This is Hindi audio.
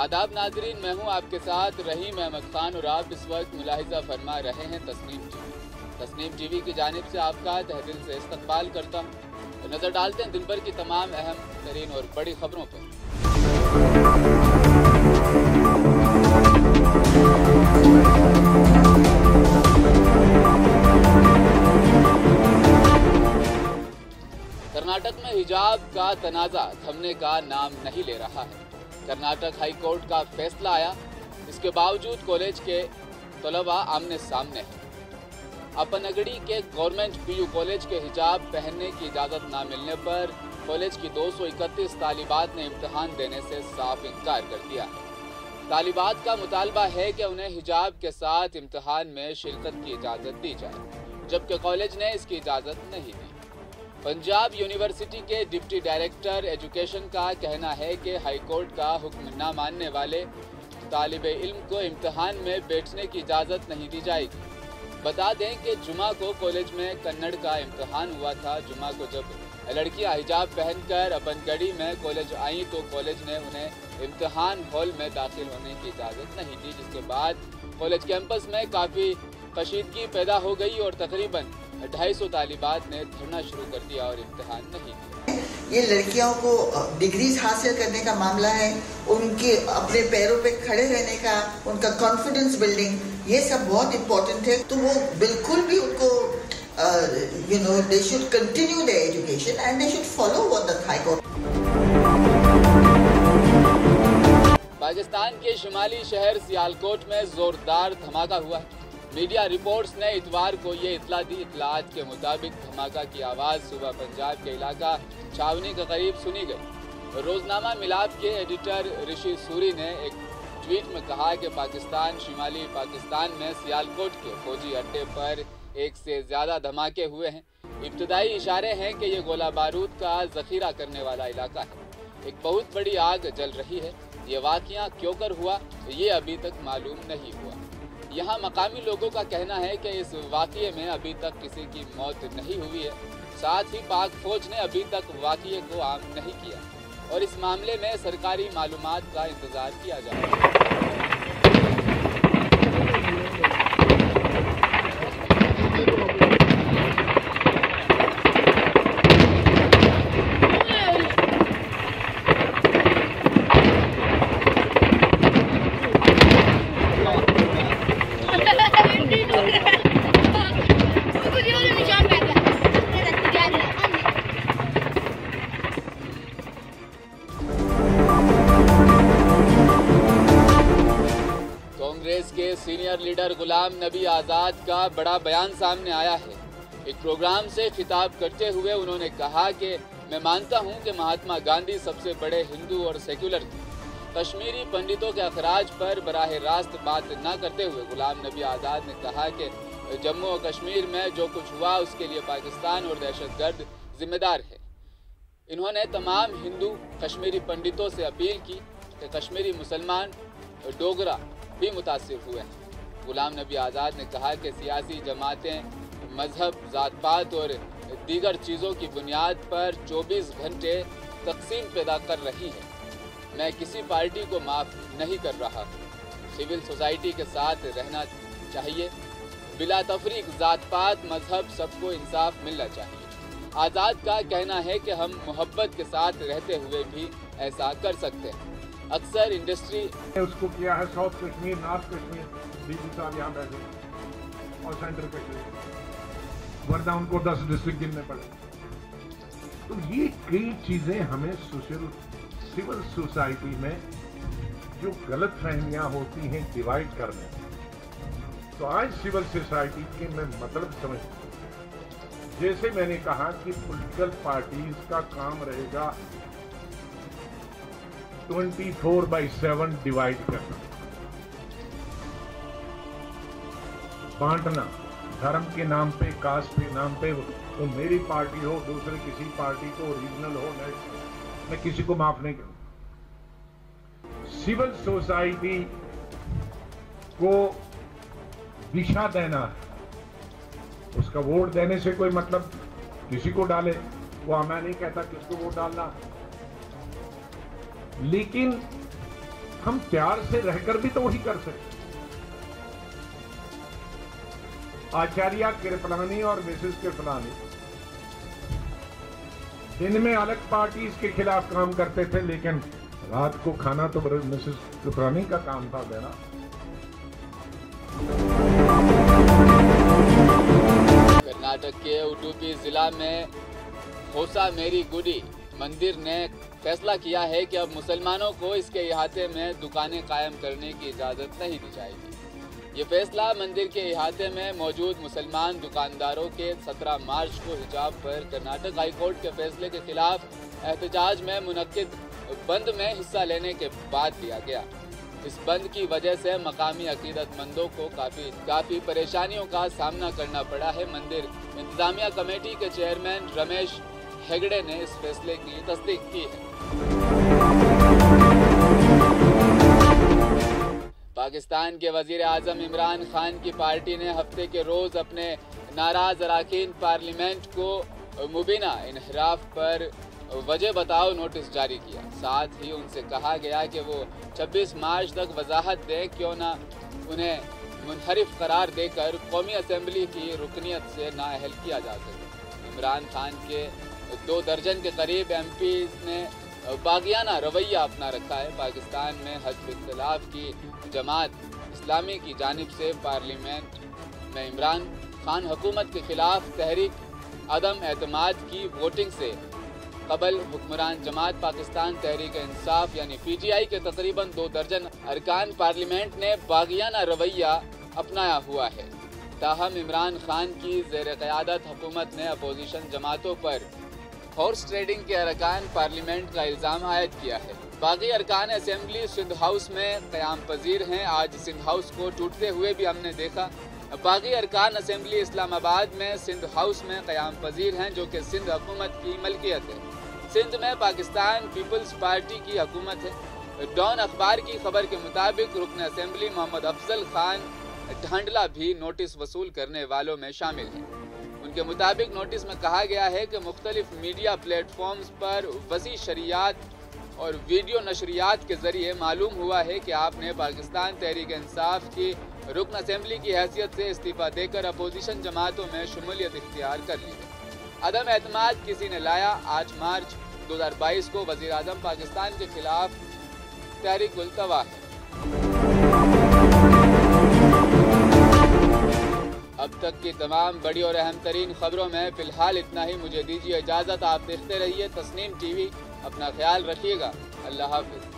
आदाब नाजरीन, मैं हूं आपके साथ रहीम अहमद खान और आप इस वक्त मुलाहिजा फरमा रहे हैं तस्नीम टीवी की जानिब से आपका तहदिल से इस्तकबाल करता हूं। तो नजर डालते हैं दिन भर की तमाम अहम तरीन और बड़ी खबरों पर। कर्नाटक में हिजाब का तनाज़ा थमने का नाम नहीं ले रहा है। कर्नाटक हाई कोर्ट का फैसला आया, इसके बावजूद कॉलेज के तलबा आमने सामने हैं। अपनगड़ी के गवर्नमेंट पीयू कॉलेज के हिजाब पहनने की इजाज़त न मिलने पर कॉलेज की 231 तालिबात ने इम्तहान देने से साफ इनकार कर दिया है। तालिबात का मुतालबा है कि उन्हें हिजाब के साथ इम्तहान में शिरकत की इजाज़त दी जाए, जबकि कॉलेज ने इसकी इजाज़त नहीं दी। पंजाब यूनिवर्सिटी के डिप्टी डायरेक्टर एजुकेशन का कहना है कि हाईकोर्ट का हुक्म न मानने वाले तालिबे इल्म को इम्तहान में बैठने की इजाज़त नहीं दी जाएगी। बता दें कि जुमा को कॉलेज में कन्नड़ का इम्तहान हुआ था। जुमा को जब लड़कियां हिजाब पहनकर अपनगड़ी में कॉलेज आई तो कॉलेज ने उन्हें इम्तहान हॉल में दाखिल होने की इजाज़त नहीं दी, जिसके बाद कॉलेज कैंपस में काफ़ी कशीदगी पैदा हो गई और तकरीबन 250 तालिबात ने धरना शुरू कर दिया और इम्तहान नहीं दिया। ये लड़कियों को डिग्रीज हासिल करने का मामला है, उनके अपने पैरों पे खड़े रहने का, उनका कॉन्फिडेंस बिल्डिंग, ये सब बहुत इम्पोर्टेंट है। तो वो बिल्कुल भी उनको they should continue their education and they should follow what the High Court. Pakistan के शुमाली शहर सियालकोट में जोरदार धमाका हुआ है। मीडिया रिपोर्ट्स ने इतवार को ये इतला दी। इतलात के मुताबिक धमाका की आवाज़ सुबह पंजाब के इलाका छावनी के करीब सुनी गई। रोजनामा मिलाप के एडिटर ऋषि सूरी ने एक ट्वीट में कहा कि पाकिस्तान शुमाली पाकिस्तान में सियालकोट के फौजी अड्डे पर एक से ज़्यादा धमाके हुए हैं। इब्तदाई इशारे हैं कि ये गोला बारूद का जखीरा करने वाला इलाका है। एक बहुत बड़ी आग जल रही है। ये वाक़या क्यों कर हुआ ये अभी तक मालूम नहीं हुआ। यहाँ मकामी लोगों का कहना है कि इस वाक़ये में अभी तक किसी की मौत नहीं हुई है। साथ ही पाक फौज ने अभी तक वाक़ये को आम नहीं किया और इस मामले में सरकारी मालूमात का इंतज़ार किया जा रहा है। कांग्रेस के सीनियर लीडर गुलाम नबी आज़ाद का बड़ा बयान सामने आया है। एक प्रोग्राम से खिताब करते हुए उन्होंने कहा कि मैं मानता हूं कि महात्मा गांधी सबसे बड़े हिंदू और सेक्युलर थे। कश्मीरी पंडितों के अखराज पर बराह रास्त बात न करते हुए गुलाम नबी आज़ाद ने कहा कि जम्मू और कश्मीर में जो कुछ हुआ उसके लिए पाकिस्तान और दहशतगर्द जिम्मेदार है। इन्होंने तमाम हिंदू कश्मीरी पंडितों से अपील की कि कश्मीरी मुसलमान डोगरा भी मुतासिर हुए हैं। गुलाम नबी आज़ाद ने कहा कि सियासी जमातें मजहब, ज़ात पात और दीगर चीज़ों की बुनियाद पर 24 घंटे तकसीम पैदा कर रही है। मैं किसी पार्टी को माफ़ नहीं कर रहा। सिविल सोसाइटी के साथ रहना चाहिए। बिला तफरीक ज़ात पात मजहब सबको इंसाफ मिलना चाहिए। आज़ाद का कहना है कि हम मोहब्बत के साथ रहते हुए भी ऐसा कर सकते हैं। अक्सर इंडस्ट्री उसको किया है साउथ कश्मीर, नॉर्थ कश्मीर, 20 साल यहाँ बैठे और सेंट्रल कश्मीर, वरना उनको 10 डिस्ट्रिक्ट गिनने पड़े। तो ये कई चीजें हमें सिविल सोसाइटी में जो गलत फहमियां होती हैं डिवाइड करने। तो आज सिविल सोसाइटी के मैं मतलब समझता हूं, जैसे मैंने कहा कि पॉलिटिकल पार्टीज का काम रहेगा 24/7 डिवाइड करना, बांटना, धर्म के नाम पे, कास्ट के नाम पे। तो मेरी पार्टी हो, दूसरे किसी पार्टी को, रीजनल हो, मैं किसी को माफ नहीं करूं। सिविल सोसाइटी को दिशा देना है। उसका वोट देने से कोई मतलब किसी को डाले, वो मैं नहीं कहता किसको वोट डालना, लेकिन हम प्यार से रहकर भी तो वही कर सकते। आचार्य कृपलानी और मिसेस कृपलानी दिन में अलग पार्टीज के खिलाफ काम करते थे, लेकिन रात को खाना तो मिसेस कृपलानी का काम था देना। कर्नाटक के उडुपी जिला में होसा मेरी गुडी मंदिर ने फैसला किया है कि अब मुसलमानों को इसके इहाते में दुकानें कायम करने की इजाज़त नहीं दी जाएगी। ये फैसला मंदिर के इहाते में मौजूद मुसलमान दुकानदारों के 17 मार्च को हिजाब पर कर्नाटक हाई कोर्ट के फैसले के खिलाफ एहतजाज में मुनक्किद बंद में हिस्सा लेने के बाद लिया गया। इस बंद की वजह से मकामी अकीदतमंदों को काफ़ी परेशानियों का सामना करना पड़ा है। मंदिर इंतजामिया कमेटी के चेयरमैन रमेश हेगड़े ने इस फैसले की तस्दीक की है। पाकिस्तान के वजीर आजम इमरान खान की पार्टी ने हफ्ते के रोज अपने नाराज अरकान पार्लियामेंट को मुबीना इनहराफ पर वजह बताओ नोटिस जारी किया। साथ ही उनसे कहा गया कि वो 26 मार्च तक वजाहत दें क्यों ना उन्हें मुनहरिफ करार देकर कौमी असम्बली की रुकनीत से नाअहल किया जा सके। इमरान खान के 2 दर्जन के करीब MPs ने बागियाना रवैया अपना रखा है। पाकिस्तान में हज़ब इख्तिलाफ की जमात इस्लामी की जानिब से पार्लियामेंट में इमरान खान हुकूमत के खिलाफ तहरीक अदम एतमाद की वोटिंग से कबल हुक्मरान जमात पाकिस्तान तहरीक इंसाफ यानी PTI के तकरीबन 2 दर्जन अरकान पार्लियामेंट ने बागियाना रवैया अपनाया हुआ है। ताहम इमरान खान की ज़ेर क़यादत हुकूमत ने अपोजिशन जमातों पर हॉर्स ट्रेडिंग के अरकान पार्लियामेंट का इल्ज़ाम आयद किया है। बाकी अरकान असेंबली सिंध हाउस में क़याम पजीर हैं। आज सिंध हाउस को टूटते हुए भी हमने देखा। बाकी अरकान असेंबली इस्लामाबाद में सिंध हाउस में क़याम पजीर हैं, जो कि सिंध हुकूमत की मलकियत है। सिंध में पाकिस्तान पीपल्स पार्टी की हुकूमत है। डॉन अखबार की खबर के मुताबिक रुकन असेंबली मोहम्मद अफजल खान ढांडला भी नोटिस वसूल करने वालों में शामिल हैं। उनके मुताबिक नोटिस में कहा गया है कि मुख्तलिफ मीडिया प्लेटफॉर्म्स पर वसी शरियात और वीडियो नशरियात के जरिए मालूम हुआ है कि आपने पाकिस्तान तहरीक इंसाफ की रुकन असेंबली की हैसियत से इस्तीफ़ा देकर अपोजिशन जमातों में शमूलियत इख्तियार कर ली है। अदम एतमाद किसी ने लाया। 8 मार्च 2022 को वज़ीर आज़म पाकिस्तान के खिलाफ तहरीक उल-तवा है। अब तक की तमाम बड़ी और अहम तरीन खबरों में फ़िलहाल इतना ही। मुझे दीजिए इजाज़त। आप देखते रहिए तस्नीम TV। अपना ख्याल रखिएगा। अल्लाह हाफ़िज़।